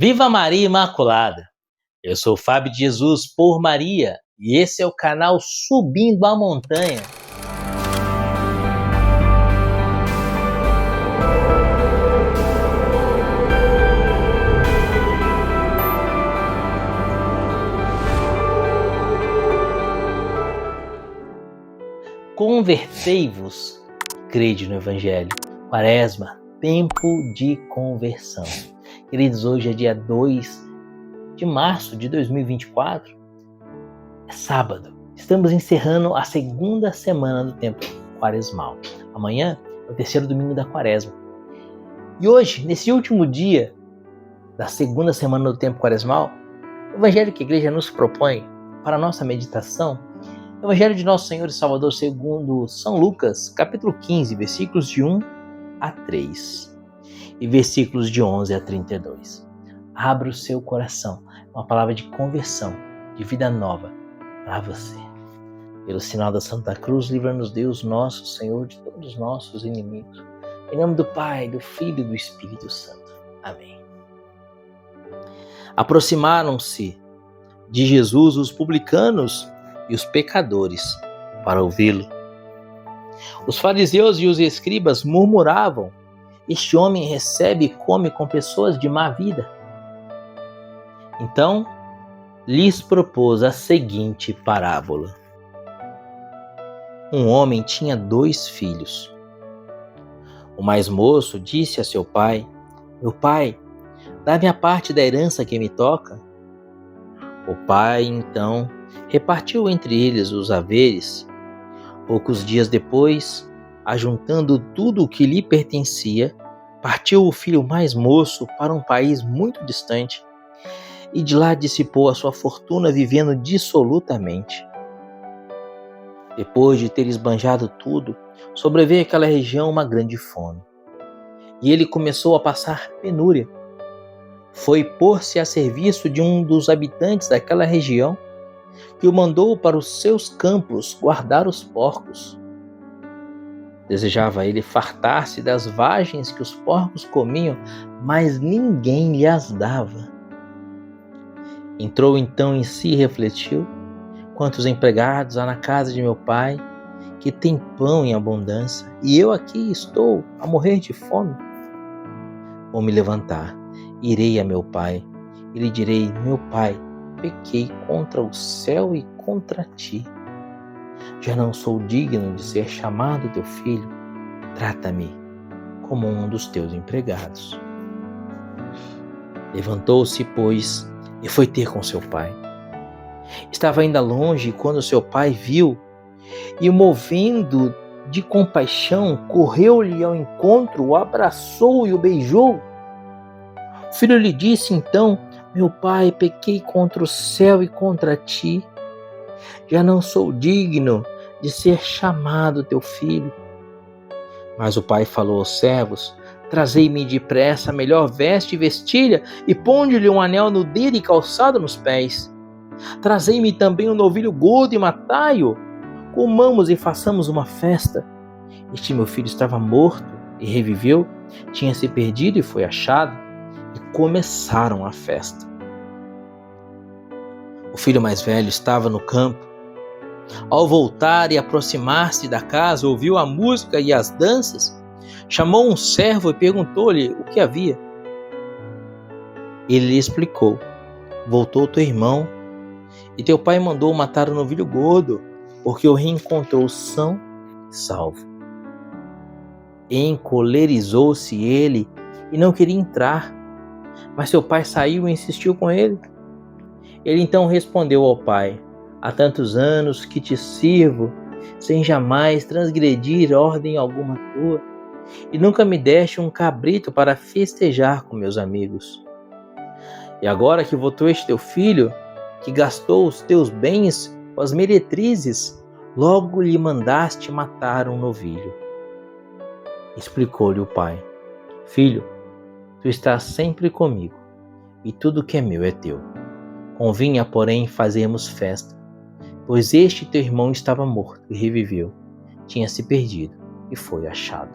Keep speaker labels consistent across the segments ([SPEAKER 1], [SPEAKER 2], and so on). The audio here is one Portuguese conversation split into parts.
[SPEAKER 1] Viva Maria Imaculada! Eu sou o Fábio de Jesus por Maria e esse é o canal Subindo a Montanha. Convertei-vos, crede no Evangelho. Quaresma, tempo de conversão. Queridos, hoje é dia 2 de março de 2024, é sábado. Estamos encerrando a segunda semana do tempo quaresmal. Amanhã é o terceiro domingo da Quaresma. E hoje, nesse último dia da segunda semana do tempo quaresmal, o Evangelho que a Igreja nos propõe para a nossa meditação é o Evangelho de Nosso Senhor e Salvador segundo São Lucas, capítulo 15, versículos de 1 a 3 e versículos de 11 a 32. Abra o seu coração, uma palavra de conversão, de vida nova para você. Pelo sinal da Santa Cruz, livra-nos Deus, nosso Senhor, de todos os nossos inimigos. Em nome do Pai, do Filho e do Espírito Santo. Amém. Aproximaram-se de Jesus os publicanos e os pecadores para ouvi-lo. Os fariseus e os escribas murmuravam: este homem recebe e come com pessoas de má vida. Então, lhes propôs a seguinte parábola. Um homem tinha 2 filhos. O mais moço disse a seu pai: meu pai, dá-me a parte da herança que me toca. O pai, então, repartiu entre eles os haveres. Poucos dias depois, ajuntando tudo o que lhe pertencia, partiu o filho mais moço para um país muito distante e de lá dissipou a sua fortuna vivendo dissolutamente. Depois de ter esbanjado tudo, sobreveio àquela região uma grande fome. E ele começou a passar penúria. Foi pôr-se a serviço de um dos habitantes daquela região, que o mandou para os seus campos guardar os porcos. Desejava ele fartar-se das vagens que os porcos comiam, mas ninguém lhe as dava. Entrou então em si e refletiu: quantos empregados há na casa de meu pai, que tem pão em abundância, e eu aqui estou a morrer de fome? Vou me levantar, irei a meu pai, e lhe direi: meu pai, pequei contra o céu e contra ti. Já não sou digno de ser chamado teu filho. Trata-me como um dos teus empregados. Levantou-se, pois, e foi ter com seu pai. Estava ainda longe quando seu pai viu e, movendo de compaixão, correu-lhe ao encontro, o abraçou e o beijou. O filho lhe disse então: meu pai, pequei contra o céu e contra ti. Já não sou digno de ser chamado teu filho. Mas o pai falou aos servos: trazei-me depressa a melhor veste e vestilha, e ponde-lhe um anel no dedo e calçado nos pés. Trazei-me também um novilho gordo e matai-o. Comamos e façamos uma festa. Este meu filho estava morto e reviveu, tinha se perdido e foi achado. E começaram a festa. O filho mais velho estava no campo. Ao voltar e aproximar-se da casa, ouviu a música e as danças. Chamou um servo e perguntou-lhe o que havia. Ele lhe explicou: voltou teu irmão, e teu pai mandou matar o novilho gordo, porque o reencontrou são e salvo. Encolerizou-se ele e não queria entrar, mas seu pai saiu e insistiu com ele. Ele então respondeu ao pai: há tantos anos que te sirvo, sem jamais transgredir ordem alguma tua, e nunca me deste um cabrito para festejar com meus amigos. E agora que voltou este teu filho, que gastou os teus bens com as meretrizes, logo lhe mandaste matar um novilho. Explicou-lhe o pai: filho, tu estás sempre comigo, e tudo que é meu é teu. Convinha, porém, fazermos festa, pois este teu irmão estava morto e reviveu, tinha se perdido e foi achado.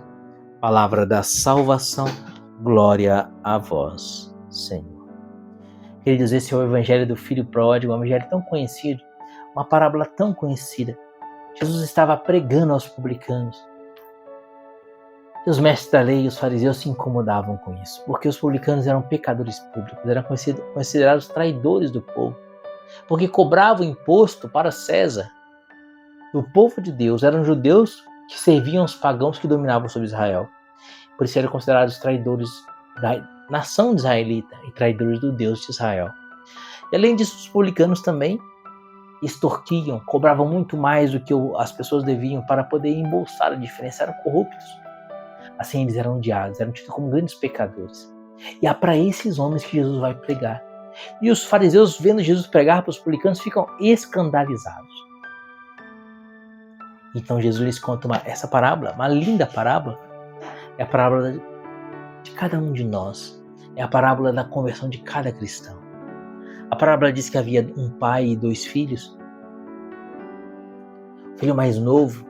[SPEAKER 1] Palavra da salvação, glória a vós, Senhor. Queridos, esse é o evangelho do filho pródigo, um evangelho tão conhecido, uma parábola tão conhecida. Jesus estava pregando aos publicanos. E os mestres da lei e os fariseus se incomodavam com isso, porque os publicanos eram pecadores públicos, eram considerados traidores do povo, porque cobravam imposto para César. O povo de Deus eram judeus que serviam os pagãos que dominavam sobre Israel. Por isso eram considerados traidores da nação israelita e traidores do Deus de Israel. E além disso, os publicanos também extorquiam, cobravam muito mais do que as pessoas deviam para poder embolsar a diferença, eram corruptos. Assim eles eram odiados, eram tidos como grandes pecadores. E é para esses homens que Jesus vai pregar. E os fariseus, vendo Jesus pregar para os publicanos, ficam escandalizados. Então Jesus lhes conta essa parábola, uma linda parábola. É a parábola de cada um de nós. É a parábola da conversão de cada cristão. A parábola diz que havia um pai e 2 filhos. O filho mais novo,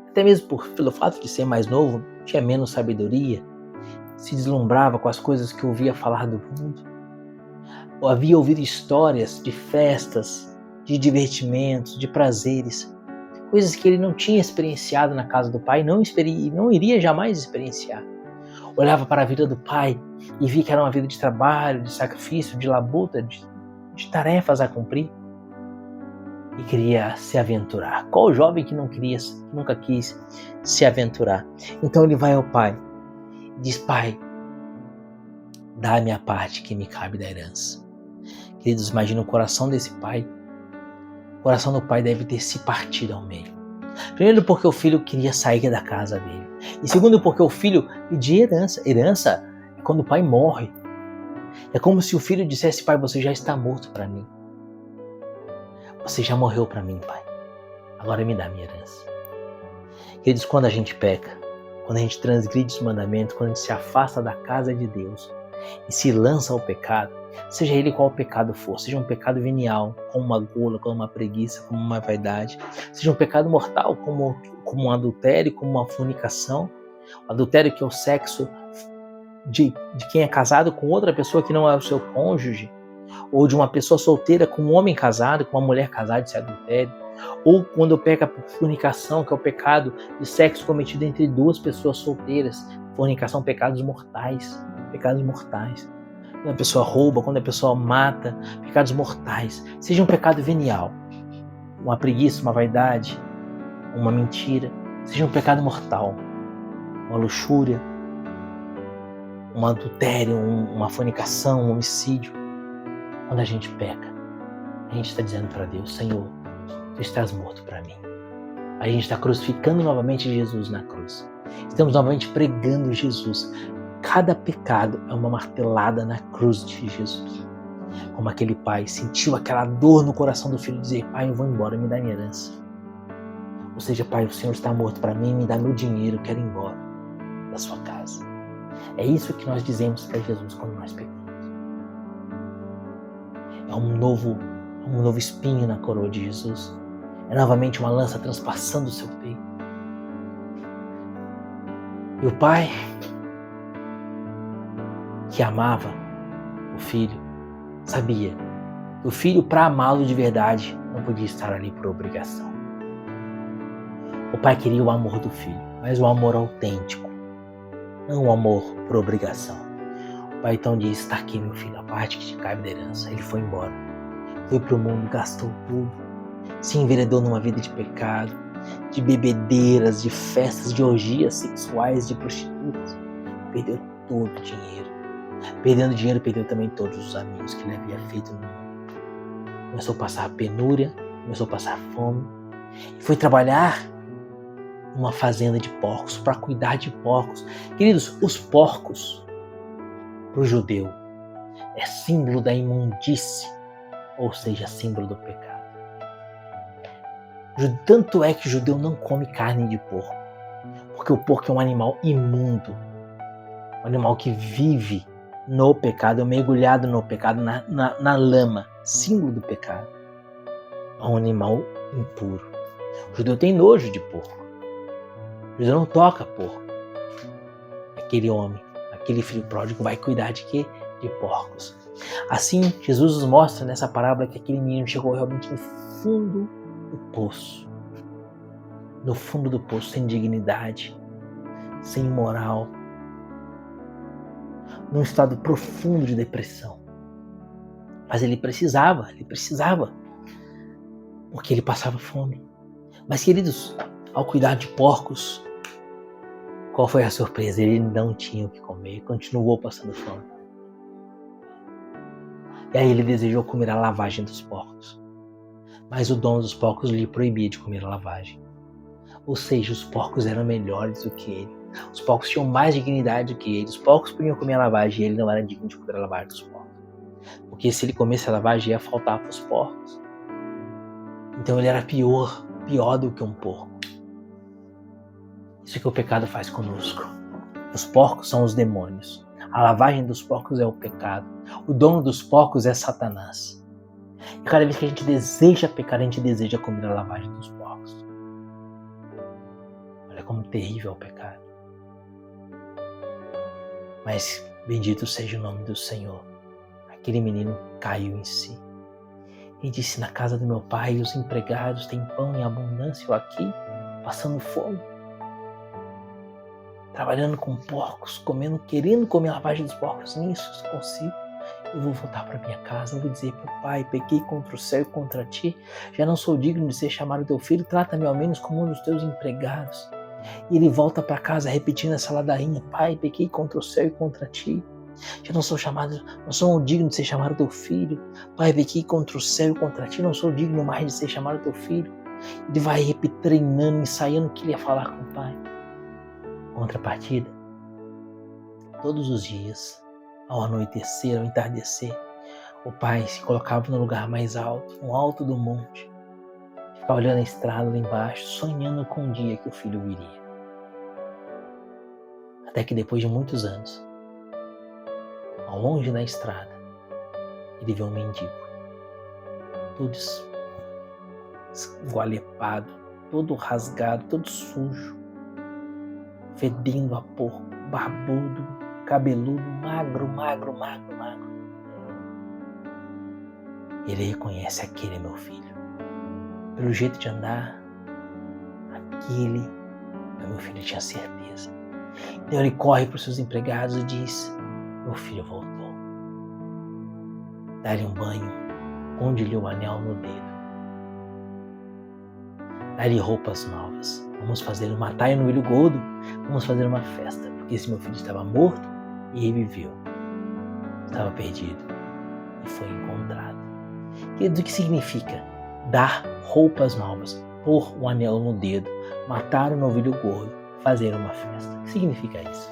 [SPEAKER 1] até mesmo pelo fato de ser mais novo, tinha menos sabedoria, se deslumbrava com as coisas que ouvia falar do mundo. Ou havia ouvido histórias de festas, de divertimentos, de prazeres, coisas que ele não tinha experienciado na casa do pai e não iria jamais experienciar. Olhava para a vida do pai e via que era uma vida de trabalho, de sacrifício, de labuta, de tarefas a cumprir. E queria se aventurar. Qual jovem que nunca quis se aventurar? Então ele vai ao pai e diz: Pai, dá-me a parte que me cabe da herança. Queridos, imagina o coração desse pai. O coração do pai deve ter se partido ao meio. Primeiro, porque o filho queria sair da casa dele. E segundo, porque o filho pedia herança. Herança é quando o pai morre. É como se o filho dissesse: Pai, você já está morto para mim. Você já morreu para mim, Pai. Agora me dá minha herança. Queridos, quando a gente peca, quando a gente transgride os mandamentos, quando a gente se afasta da casa de Deus e se lança ao pecado, seja ele qual pecado for, seja um pecado venial, como uma gula, como uma preguiça, como uma vaidade, seja um pecado mortal, como um adultério, como uma fornicação, o adultério que é o sexo de quem é casado com outra pessoa que não é o seu cônjuge, ou de uma pessoa solteira com um homem casado, com uma mulher casada, esse adultério, ou quando peca por fornicação, que é o pecado de sexo cometido entre 2 pessoas solteiras, fornicação, pecados mortais, quando a pessoa rouba, quando a pessoa mata, pecados mortais, seja um pecado venial, uma preguiça, uma vaidade, uma mentira, seja um pecado mortal, uma luxúria, um adultério, uma fornicação, um homicídio. Quando a gente peca, a gente está dizendo para Deus: Senhor, Tu estás morto para mim. A gente está crucificando novamente Jesus na cruz. Estamos novamente pregando Jesus. Cada pecado é uma martelada na cruz de Jesus. Como aquele pai sentiu aquela dor no coração do filho, dizer: Pai, eu vou embora, me dá minha herança. Ou seja, Pai, o Senhor está morto para mim, me dá meu dinheiro, eu quero ir embora da sua casa. É isso que nós dizemos para Jesus quando nós pecamos. É um novo espinho na coroa de Jesus. É novamente uma lança transpassando o seu peito. E o pai, que amava o filho, sabia que o filho, para amá-lo de verdade, não podia estar ali por obrigação. O pai queria o amor do filho, mas o amor autêntico, não o amor por obrigação. O pai então disse: está aqui, meu filho, a parte que te cabe da herança. Ele foi embora, foi para o mundo, gastou tudo, se enveredou numa vida de pecado, de bebedeiras, de festas, de orgias sexuais, de prostitutas. Perdeu todo o dinheiro. Perdendo dinheiro, perdeu também todos os amigos que ele havia feito no mundo. Começou a passar penúria, começou a passar fome. E foi trabalhar numa fazenda de porcos, para cuidar de porcos. Queridos, os porcos, para o judeu, é símbolo da imundície, ou seja, símbolo do pecado. Tanto é que o judeu não come carne de porco, porque o porco é um animal imundo, um animal que vive no pecado, mergulhado no pecado, na lama, símbolo do pecado. É um animal impuro. O judeu tem nojo de porco. O judeu não toca porco. Aquele homem, aquele filho pródigo vai cuidar de quê? De porcos. Assim, Jesus nos mostra nessa parábola que aquele menino chegou realmente no fundo do poço. No fundo do poço, sem dignidade, sem moral, num estado profundo de depressão. Mas ele precisava, porque ele passava fome. Mas, queridos, ao cuidar de porcos, qual foi a surpresa? Ele não tinha o que comer, continuou passando fome. E aí ele desejou comer a lavagem dos porcos. Mas o dono dos porcos lhe proibia de comer a lavagem. Ou seja, os porcos eram melhores do que ele. Os porcos tinham mais dignidade do que ele. Os porcos podiam comer a lavagem e ele não era digno de comer a lavagem dos porcos. Porque se ele comesse a lavagem, ia faltar para os porcos. Então ele era pior do que um porco. Isso que o pecado faz conosco. Os porcos são os demônios. A lavagem dos porcos é o pecado. O dono dos porcos é Satanás. E cada vez que a gente deseja pecar, a gente deseja comer a lavagem dos porcos. Olha como terrível é o pecado. Mas bendito seja o nome do Senhor. Aquele menino caiu em si. E disse: na casa do meu pai os empregados têm pão em abundância, eu aqui passando fome. Trabalhando com porcos, querendo comer a lavagem dos porcos. Nisso, se consigo, eu vou voltar para minha casa, eu vou dizer: meu pai, pequei contra o céu e contra ti, já não sou digno de ser chamado teu filho, trata-me ao menos como um dos teus empregados. E ele volta para casa repetindo essa ladainha: pai, pequei contra o céu e contra ti, já não sou digno de ser chamado teu filho. Pai, pequei contra o céu e contra ti, não sou digno mais de ser chamado teu filho. Ele vai treinando, ensaiando o que ele ia falar com o pai. Contrapartida, todos os dias, ao anoitecer, ao entardecer, o pai se colocava no lugar mais alto, no alto do monte, ficava olhando a estrada lá embaixo, sonhando com o dia que o filho viria. Até que depois de muitos anos, ao longe na estrada, ele vê um mendigo, todo esgualepado, todo rasgado, todo sujo, fedendo a porco, barbudo, cabeludo, magro. Ele reconhece: aquele é meu filho. Pelo jeito de andar, aquele é meu filho, tinha certeza. Então ele corre para os seus empregados e diz: meu filho voltou. Dá-lhe um banho, ponde-lhe o anel no dedo. Dá-lhe roupas novas. Vamos fazer uma taia no olho gordo. Vamos fazer uma festa, porque esse meu filho estava morto e reviveu. Estava perdido e foi encontrado. Querido, o que significa dar roupas novas, pôr um anel no dedo, matar um novilho gordo, fazer uma festa? O que significa isso?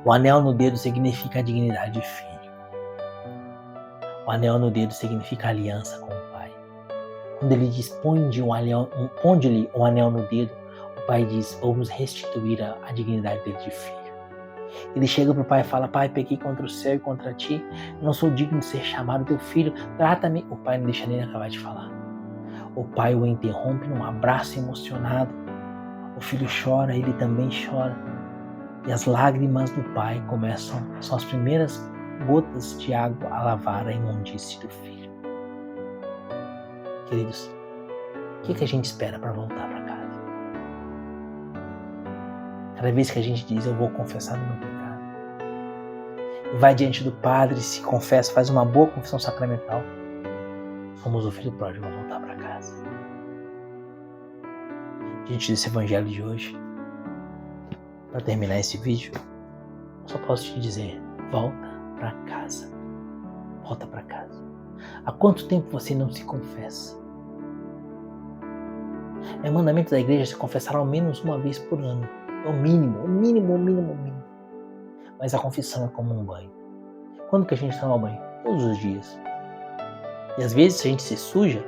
[SPEAKER 1] O anel no dedo significa a dignidade de filho. O anel no dedo significa aliança com o pai. Quando ele diz: ponde-lhe um anel no dedo, o pai diz: vamos restituir a dignidade dele de filho. Ele chega para o pai e fala: pai, pequei contra o céu e contra ti, eu não sou digno de ser chamado teu filho, trata-me. O pai não deixa nem acabar de falar. O pai o interrompe num abraço emocionado. O filho chora, ele também chora. E as lágrimas do pai são as primeiras gotas de água a lavar a imundície do filho. Queridos, o que a gente espera para voltar para casa? Cada vez que a gente diz: eu vou confessar o meu pecado, e vai diante do Padre, se confessa, faz uma boa confissão sacramental, somos o filho pródigo a voltar para casa. Diante desse evangelho de hoje, para terminar esse vídeo, eu só posso te dizer: volta para casa. Volta para casa. Há quanto tempo você não se confessa? É mandamento da igreja se confessar ao menos uma vez por ano. É o mínimo. Mas a confissão é como um banho. Quando que a gente toma banho? Todos os dias. E às vezes, se a gente se suja,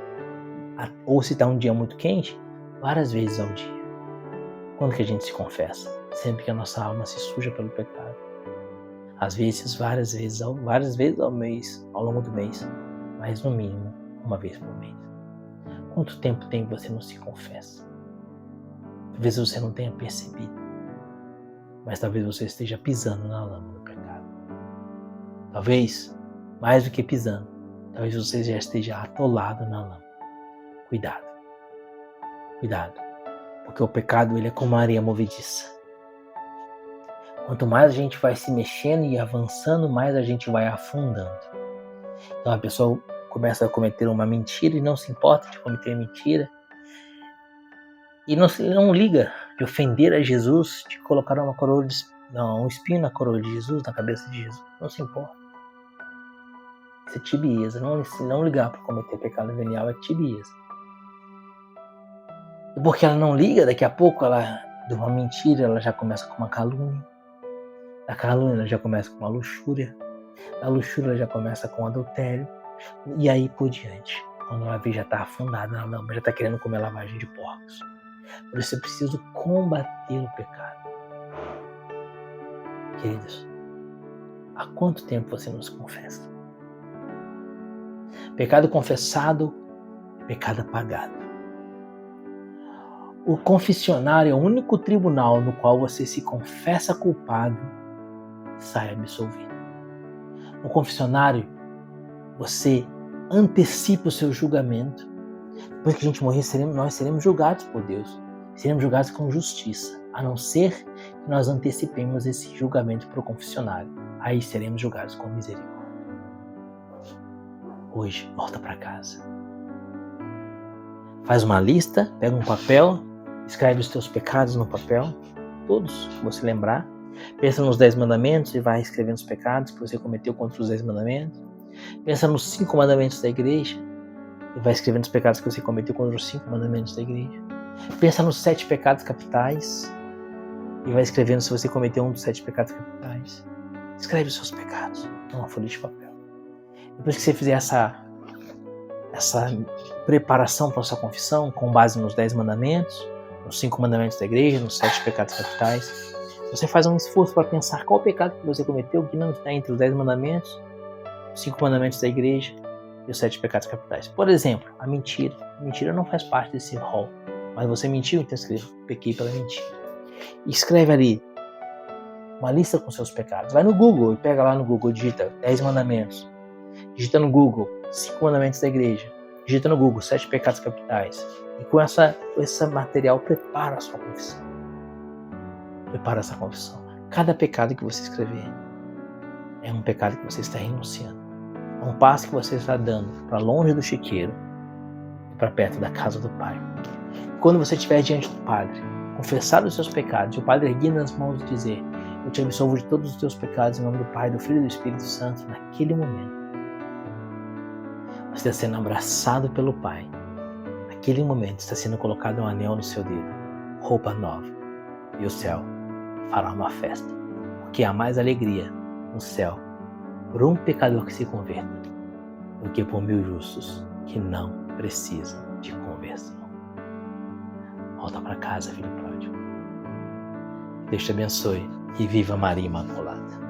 [SPEAKER 1] ou se está um dia muito quente, várias vezes ao dia. Quando que a gente se confessa? Sempre que a nossa alma se suja pelo pecado. Às vezes, várias vezes ao mês, ao longo do mês, mas no mínimo uma vez por mês. Quanto tempo tem que você não se confessa? Talvez você não tenha percebido, mas talvez você esteja pisando na lama do pecado. Talvez, mais do que pisando, talvez você já esteja atolado na lama. Cuidado. Cuidado. Porque o pecado, ele é como a areia movediça. Quanto mais a gente vai se mexendo e avançando, mais a gente vai afundando. Então a pessoa começa a cometer uma mentira e não se importa de cometer mentira. E não liga de ofender a Jesus, de colocar um espinho na coroa de Jesus, na cabeça de Jesus. Não se importa. Isso é tibieza. Não ligar para cometer pecado venial é tibieza. E porque ela não liga, daqui a pouco de uma mentira, ela já começa com uma calúnia. Da calúnia ela já começa com uma luxúria. Da luxúria ela já começa com adultério. E aí por diante. Quando ela vê, já está afundada na lama, já está querendo comer lavagem de porcos. Por isso é preciso combater o pecado. Queridos, há quanto tempo você não se confessa? Pecado confessado, pecado apagado. O confessionário é o único tribunal no qual você se confessa culpado e sai absolvido. No confessionário, você antecipa o seu julgamento. Depois que a gente morrer, nós seremos julgados por Deus. Seremos julgados com justiça, a não ser que nós antecipemos esse julgamento para o confessionário. Aí seremos julgados com misericórdia. Hoje, volta para casa. Faz uma lista, pega um papel, escreve os teus pecados no papel, todos que você lembrar. Pensa nos 10 mandamentos e vai escrevendo os pecados que você cometeu contra os 10 mandamentos. Pensa nos 5 mandamentos da igreja e vai escrevendo os pecados que você cometeu contra os 5 mandamentos da igreja. Pensa nos 7 pecados capitais e vai escrevendo se você cometeu um dos 7 pecados capitais. Escreve os seus pecados numa folha de papel. Depois que você fizer essa preparação para a sua confissão, com base nos 10 mandamentos, nos 5 mandamentos da igreja, nos 7 pecados capitais, você faz um esforço para pensar qual pecado que você cometeu que não está entre os 10 mandamentos, os 5 mandamentos da igreja e os 7 pecados capitais. Por exemplo, a mentira. A mentira não faz parte desse rol. Mas você mentiu, então escreva, pequei pela mentira. E escreve ali uma lista com seus pecados. Vai no Google e pega lá no Google, digita 10 mandamentos. Digita no Google 5 mandamentos da igreja. Digita no Google 7 pecados capitais. E com esse material, prepara a sua confissão. Prepara essa confissão. Cada pecado que você escrever é um pecado que você está renunciando. É um passo que você está dando para longe do chiqueiro e para perto da casa do Pai. Quando você estiver diante do Padre, confessar os seus pecados, e o Padre erguendo as mãos e dizer: eu te absolvo de todos os teus pecados em nome do Pai, do Filho e do Espírito Santo, naquele momento, você está sendo abraçado pelo Pai. Naquele momento está sendo colocado um anel no seu dedo, roupa nova, e o céu fará uma festa, porque há mais alegria no céu por um pecador que se converta do que por 1000 justos que não precisam de conversão. Volta para casa, filho pródigo. Deus te abençoe e viva Maria Imaculada.